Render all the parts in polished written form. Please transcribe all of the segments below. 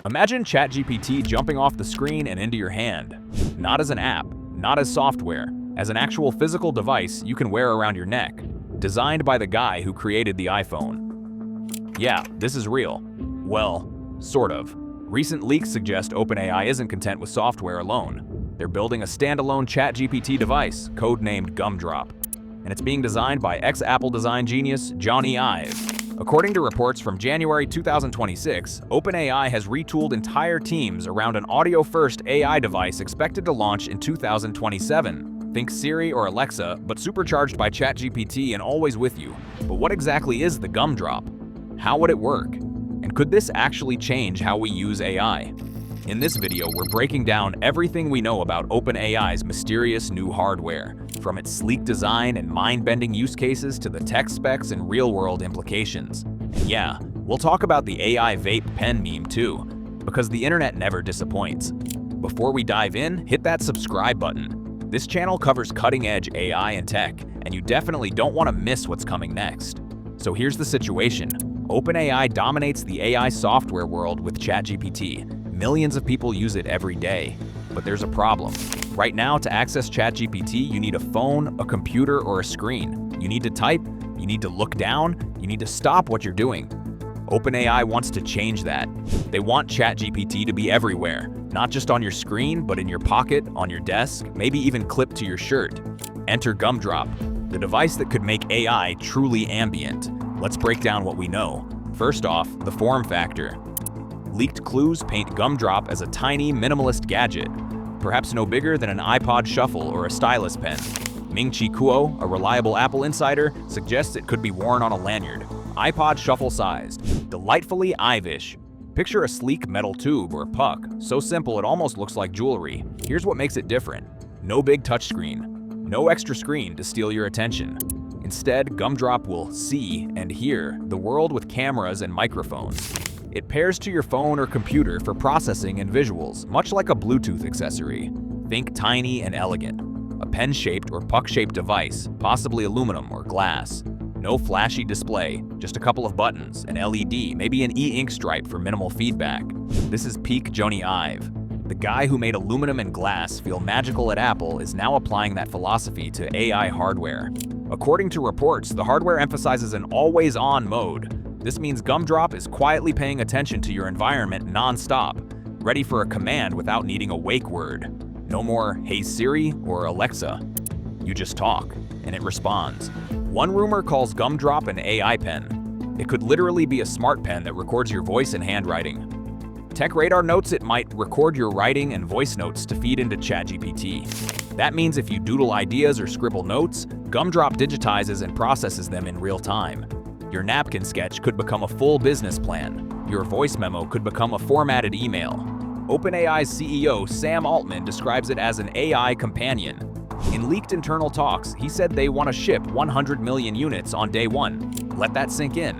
Imagine ChatGPT jumping off the screen and into your hand. Not as an app, not as software, as an actual physical device you can wear around your neck, designed by the guy who created the iPhone. Yeah, this is real. Well, sort of. Recent leaks suggest OpenAI isn't content with software alone. They're building a standalone ChatGPT device, codenamed GUMDROP, and it's being designed by ex-Apple design genius Jony Ive. According to reports from January 2026, OpenAI has retooled entire teams around an audio-first AI device expected to launch in 2027. Think Siri or Alexa, but supercharged by ChatGPT and always with you. But what exactly is the GUMDROP? How would it work? And could this actually change how we use AI? In this video, we're breaking down everything we know about OpenAI's mysterious new hardware, from its sleek design and mind-bending use cases to the tech specs and real-world implications. And yeah, we'll talk about the AI vape pen meme too, because the internet never disappoints. Before we dive in, hit that subscribe button. This channel covers cutting-edge AI and tech, and you definitely don't want to miss what's coming next. So here's the situation. OpenAI dominates the AI software world with ChatGPT. Millions of people use it every day. But there's a problem. Right now, to access ChatGPT, you need a phone, a computer, or a screen. You need to type, you need to look down, you need to stop what you're doing. OpenAI wants to change that. They want ChatGPT to be everywhere, not just on your screen, but in your pocket, on your desk, maybe even clipped to your shirt. Enter GUMDROP, the device that could make AI truly ambient. Let's break down what we know. First off, the form factor. Leaked clues paint GUMDROP as a tiny, minimalist gadget, perhaps no bigger than an iPod Shuffle or a stylus pen. Ming-Chi Kuo, a reliable Apple insider, suggests it could be worn on a lanyard, iPod Shuffle-sized, delightfully Ive-ish. Picture a sleek metal tube or puck, so simple it almost looks like jewelry. Here's what makes it different. No big touchscreen. No extra screen to steal your attention. Instead, GUMDROP will see and hear the world with cameras and microphones. It pairs to your phone or computer for processing and visuals, much like a Bluetooth accessory. Think tiny and elegant. A pen-shaped or puck-shaped device, possibly aluminum or glass. No flashy display, just a couple of buttons, an LED, maybe an e-ink stripe for minimal feedback. This is peak Jony Ive. The guy who made aluminum and glass feel magical at Apple is now applying that philosophy to AI hardware. According to reports, the hardware emphasizes an always-on mode. This means GUMDROP is quietly paying attention to your environment non-stop, ready for a command without needing a wake word. No more, "Hey Siri" or "Alexa." You just talk, and it responds. One rumor calls GUMDROP an AI pen. It could literally be a smart pen that records your voice and handwriting. Tech Radar notes it might record your writing and voice notes to feed into ChatGPT. That means if you doodle ideas or scribble notes, GUMDROP digitizes and processes them in real time. Your napkin sketch could become a full business plan. Your voice memo could become a formatted email. OpenAI's CEO Sam Altman describes it as an AI companion. In leaked internal talks, he said they want to ship 100 million units on day one. Let that sink in.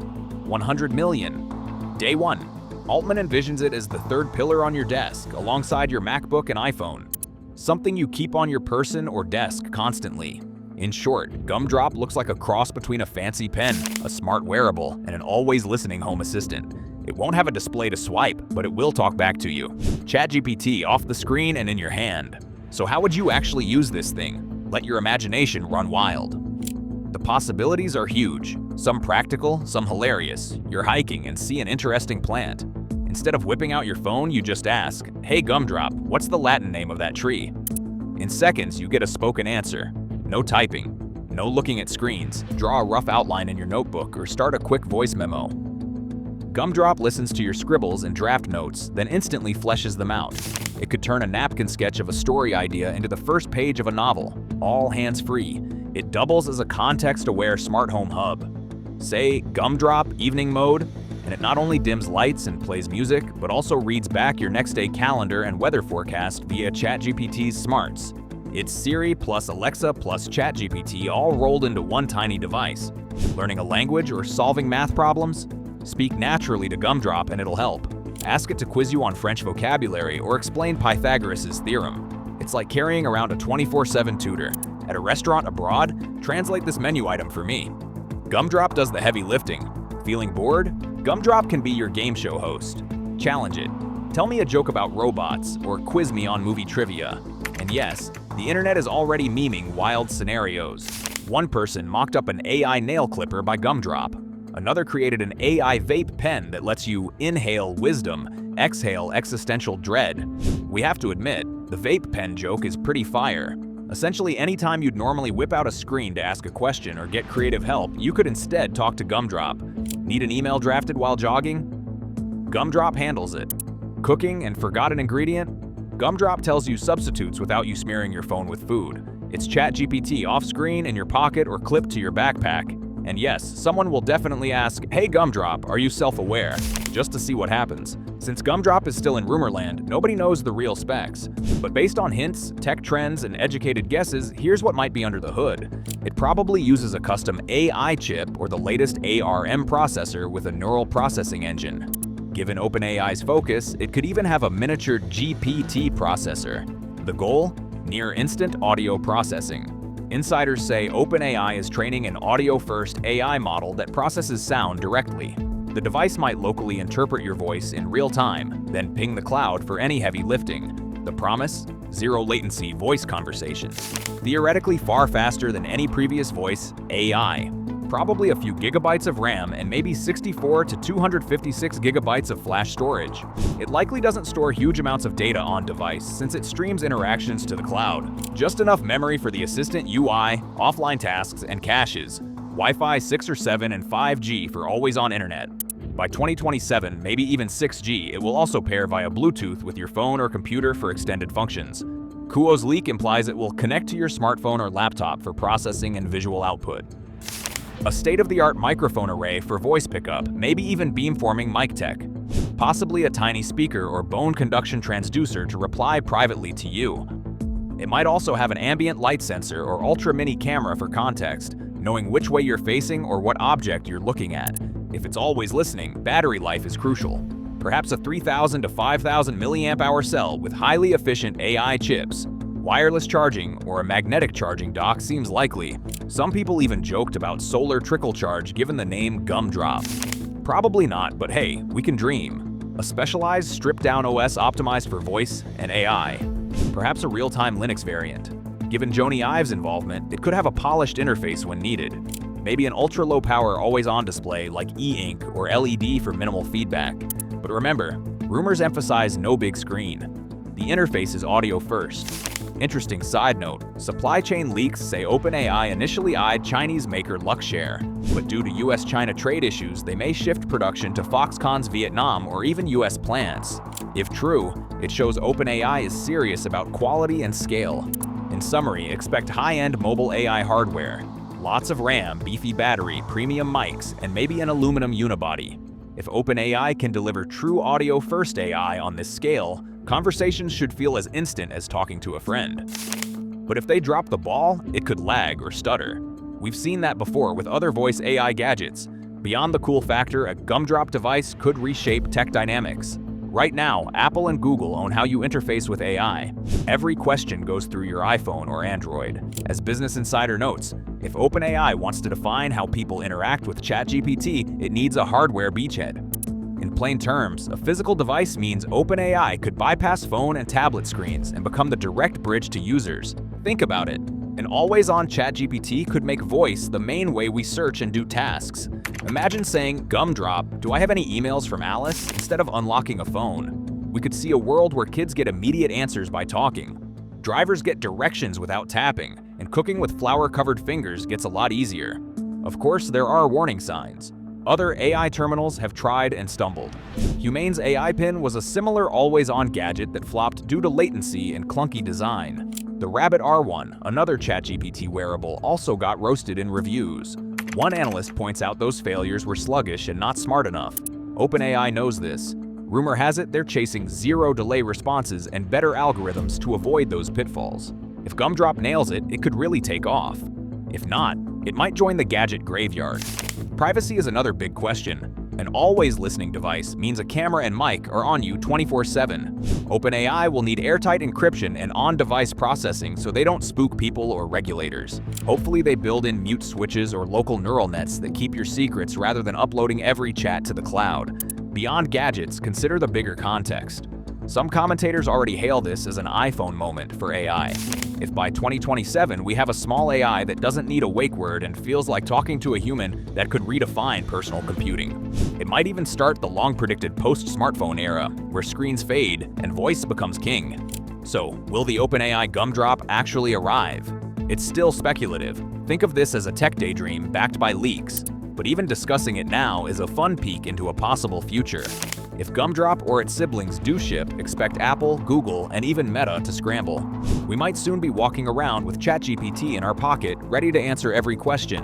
100 million. Day one. Altman envisions it as the third pillar on your desk, alongside your MacBook and iPhone. Something you keep on your person or desk constantly. In short, GUMDROP looks like a cross between a fancy pen, a smart wearable, and an always listening home assistant. It won't have a display to swipe, but it will talk back to you. ChatGPT off the screen and in your hand. So how would you actually use this thing? Let your imagination run wild. The possibilities are huge. Some practical, some hilarious. You're hiking and see an interesting plant. Instead of whipping out your phone, you just ask, "Hey GUMDROP, what's the Latin name of that tree?" In seconds, you get a spoken answer. No typing, no looking at screens. Draw a rough outline in your notebook or start a quick voice memo. GUMDROP listens to your scribbles and draft notes, then instantly fleshes them out. It could turn a napkin sketch of a story idea into the first page of a novel, all hands-free. It doubles as a context-aware smart home hub. Say GUMDROP evening mode, and it not only dims lights and plays music, but also reads back your next day calendar and weather forecast via ChatGPT's smarts. It's Siri plus Alexa plus ChatGPT all rolled into one tiny device. Learning a language or solving math problems? Speak naturally to GUMDROP and it'll help. Ask it to quiz you on French vocabulary or explain Pythagoras' theorem. It's like carrying around a 24/7 tutor. At a restaurant abroad, translate this menu item for me. GUMDROP does the heavy lifting. Feeling bored? GUMDROP can be your game show host. Challenge it. Tell me a joke about robots, or quiz me on movie trivia. And yes, the internet is already memeing wild scenarios. One person mocked up an AI nail clipper by GUMDROP. Another created an AI vape pen that lets you inhale wisdom, exhale existential dread. We have to admit, the vape pen joke is pretty fire. Essentially, anytime you'd normally whip out a screen to ask a question or get creative help, you could instead talk to GUMDROP. Need an email drafted while jogging? GUMDROP handles it. Cooking and forgotten ingredient? GUMDROP tells you substitutes without you smearing your phone with food. It's ChatGPT off-screen, in your pocket, or clipped to your backpack. And yes, someone will definitely ask, "Hey GUMDROP, are you self-aware?" just to see what happens. Since GUMDROP is still in rumorland, nobody knows the real specs. But based on hints, tech trends, and educated guesses, here's what might be under the hood. It probably uses a custom AI chip or the latest ARM processor with a neural processing engine. Given OpenAI's focus, it could even have a miniature GPT processor. The goal? Near instant audio processing. Insiders say OpenAI is training an audio-first AI model that processes sound directly. The device might locally interpret your voice in real time, then ping the cloud for any heavy lifting. The promise? Zero latency voice conversations. Theoretically far faster than any previous voice AI. Probably a few gigabytes of RAM and maybe 64 to 256 gigabytes of flash storage. It likely doesn't store huge amounts of data on device since it streams interactions to the cloud. Just enough memory for the assistant UI, offline tasks, and caches. Wi-Fi 6 or 7 and 5G for always-on internet. By 2027, maybe even 6G, it will also pair via Bluetooth with your phone or computer for extended functions. Kuo's leak implies it will connect to your smartphone or laptop for processing and visual output. A state-of-the-art microphone array for voice pickup, maybe even beamforming mic tech. Possibly a tiny speaker or bone conduction transducer to reply privately to you. It might also have an ambient light sensor or ultra-mini camera for context, knowing which way you're facing or what object you're looking at. If it's always listening, battery life is crucial. Perhaps a 3,000 to 5,000 milliamp-hour cell with highly efficient AI chips. Wireless charging or a magnetic charging dock seems likely. Some people even joked about solar trickle charge given the name GUMDROP. Probably not, but hey, we can dream. A specialized stripped-down OS optimized for voice and AI. Perhaps a real-time Linux variant. Given Jony Ive's involvement, it could have a polished interface when needed. Maybe an ultra-low power always-on display like e-ink or LED for minimal feedback. But remember, rumors emphasize no big screen. The interface is audio first. Interesting side note, supply chain leaks say OpenAI initially eyed Chinese maker Luxshare, but due to US-China trade issues, they may shift production to Foxconn's Vietnam or even US plants. If true, it shows OpenAI is serious about quality and scale. In summary, expect high-end mobile AI hardware. Lots of RAM, beefy battery, premium mics, and maybe an aluminum unibody. If OpenAI can deliver true audio-first AI on this scale, conversations should feel as instant as talking to a friend. But if they drop the ball, it could lag or stutter. We've seen that before with other voice AI gadgets. Beyond the cool factor, a GUMDROP device could reshape tech dynamics. Right now, Apple and Google own how you interface with AI. Every question goes through your iPhone or Android. As Business Insider notes, if OpenAI wants to define how people interact with ChatGPT, it needs a hardware beachhead. In plain terms, a physical device means OpenAI could bypass phone and tablet screens and become the direct bridge to users. Think about it. An always-on ChatGPT could make voice the main way we search and do tasks. Imagine saying, "GUMDROP, do I have any emails from Alice?" instead of unlocking a phone. We could see a world where kids get immediate answers by talking. Drivers get directions without tapping, and cooking with flour-covered fingers gets a lot easier. Of course, there are warning signs. Other AI terminals have tried and stumbled. Humane's AI Pin was a similar always-on gadget that flopped due to latency and clunky design. The Rabbit R1, another ChatGPT wearable, also got roasted in reviews. One analyst points out those failures were sluggish and not smart enough. OpenAI knows this. Rumor has it they're chasing zero-delay responses and better algorithms to avoid those pitfalls. If GUMDROP nails it, it could really take off. If not, it might join the gadget graveyard. Privacy is another big question. An always-listening device means a camera and mic are on you 24/7. OpenAI will need airtight encryption and on-device processing so they don't spook people or regulators. Hopefully they build in mute switches or local neural nets that keep your secrets rather than uploading every chat to the cloud. Beyond gadgets, consider the bigger context. Some commentators already hail this as an iPhone moment for AI. If by 2027 we have a small AI that doesn't need a wake word and feels like talking to a human, that could redefine personal computing. It might even start the long-predicted post-smartphone era, where screens fade and voice becomes king. So, will the OpenAI GUMDROP actually arrive? It's still speculative. Think of this as a tech daydream backed by leaks. But even discussing it now is a fun peek into a possible future. If GUMDROP or its siblings do ship, expect Apple, Google, and even Meta to scramble. We might soon be walking around with ChatGPT in our pocket, ready to answer every question.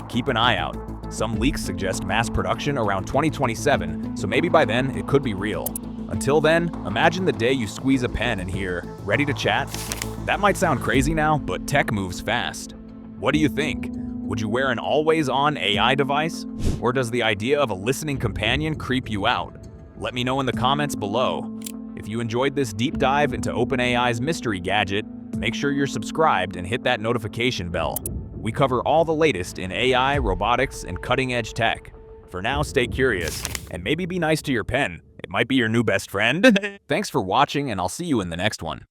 Keep an eye out. Some leaks suggest mass production around 2027, so maybe by then it could be real. Until then, imagine the day you squeeze a pen and hear, "Ready to chat?" That might sound crazy now, but tech moves fast. What do you think? Would you wear an always-on AI device? Or does the idea of a listening companion creep you out? Let me know in the comments below. If you enjoyed this deep dive into OpenAI's mystery gadget, make sure you're subscribed and hit that notification bell. We cover all the latest in AI, robotics, and cutting-edge tech. For now, stay curious, and maybe be nice to your pen. It might be your new best friend. Thanks for watching, and I'll see you in the next one.